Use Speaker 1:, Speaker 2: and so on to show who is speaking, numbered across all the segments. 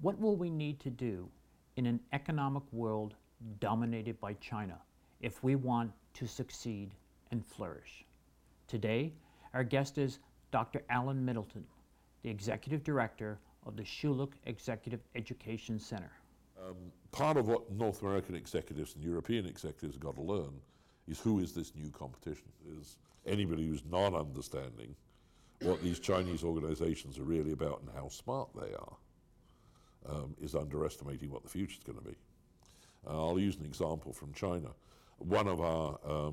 Speaker 1: What will we need to do in an economic world dominated by China if we want to succeed and flourish? Today, our guest is Dr. Alan Middleton, the Executive Director of the Schulich Executive Education Center.
Speaker 2: Part of what North American executives and European executives have got to learn is who is this new competition. Is anybody who's not understanding what these Chinese organizations are really about and how smart they are is underestimating what the future is going to be. I'll use an example from China. One of our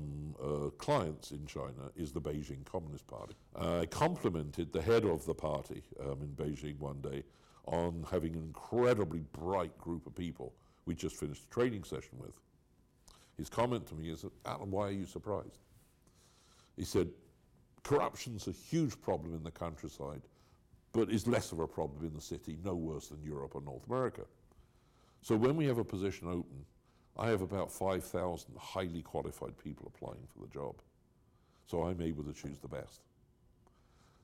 Speaker 2: clients in China is the Beijing Communist Party. I complimented the head of the party in Beijing one day on having an incredibly bright group of people we just finished a training session with. His comment to me is, "Alan, why are you surprised?" He said, "Corruption's a huge problem in the countryside, but is less of a problem in the city, no worse than Europe or North America. So when we have a position open, I have about 5,000 highly qualified people applying for the job. So I'm able to choose the best."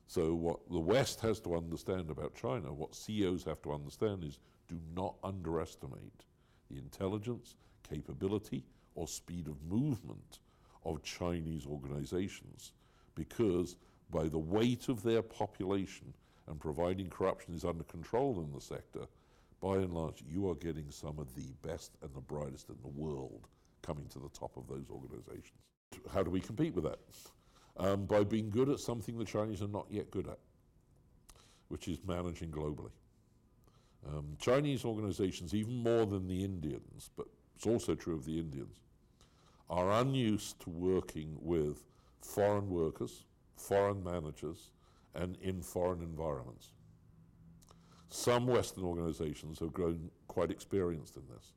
Speaker 2: So what the West has to understand about China, what CEOs have to understand is, do not underestimate the intelligence, capability, or speed of movement of Chinese organizations, because by the weight of their population and providing corruption is under control in the sector, by and large, you are getting some of the best and the brightest in the world coming to the top of those organizations. How do we compete with that? By being good at something the Chinese are not yet good at, which is managing globally. Chinese organizations, even more than the Indians, but it's also true of the Indians, are unused to working with foreign workers, foreign managers, and in foreign environments. Some Western organizations have grown quite experienced in this.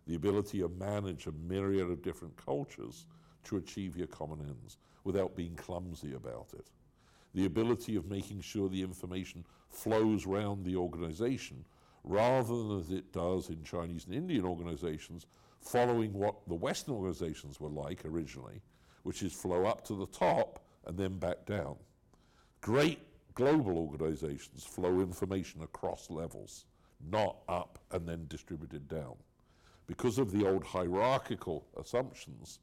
Speaker 2: The ability to manage a myriad of different cultures to achieve your common ends without being clumsy about it. The ability of making sure the information flows around the organization rather than as it does in Chinese and Indian organizations, following what the Western organizations were like originally, which is flow up to the top and then back down. Great global organizations flow information across levels, not up and then distributed down. Because of the old hierarchical assumptions,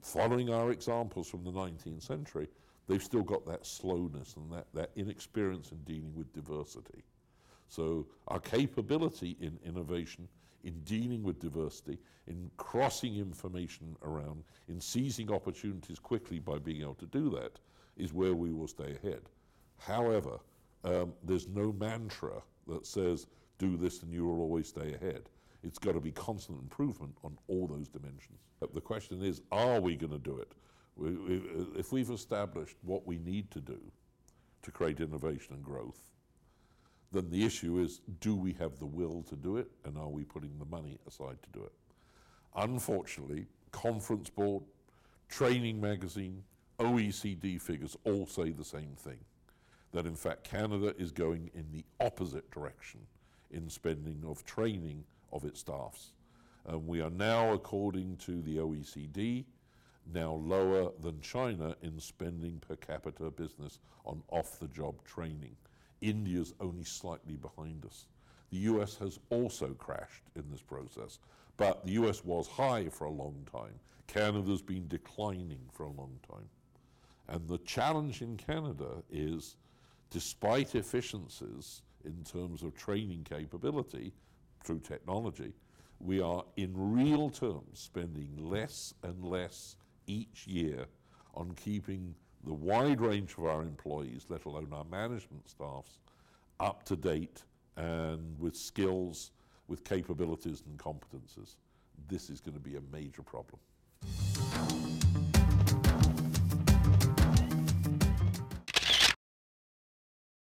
Speaker 2: following our examples from the 19th century, they've still got that slowness and that inexperience in dealing with diversity. So our capability in innovation, in dealing with diversity, in crossing information around, in seizing opportunities quickly by being able to do that, is where we will stay ahead. However, there's no mantra that says, do this and you will always stay ahead. It's got to be constant improvement on all those dimensions. The question is, are we going to do it? If we've established what we need to do to create innovation and growth, then the issue is, do we have the will to do it, and are we putting the money aside to do it? Unfortunately, Conference Board, Training Magazine, OECD figures all say the same thing, that in fact Canada is going in the opposite direction in spending of training of its staffs. We are now, according to the OECD, now lower than China in spending per capita business on off-the-job training. India's only slightly behind us. The US has also crashed in this process, but the US was high for a long time. Canada's been declining for a long time. And the challenge in Canada is, despite efficiencies in terms of training capability through technology, we are in real terms spending less and less each year on keeping the wide range of our employees, let alone our management staffs, up to date and with skills, with capabilities and competences. This is going to be a major problem.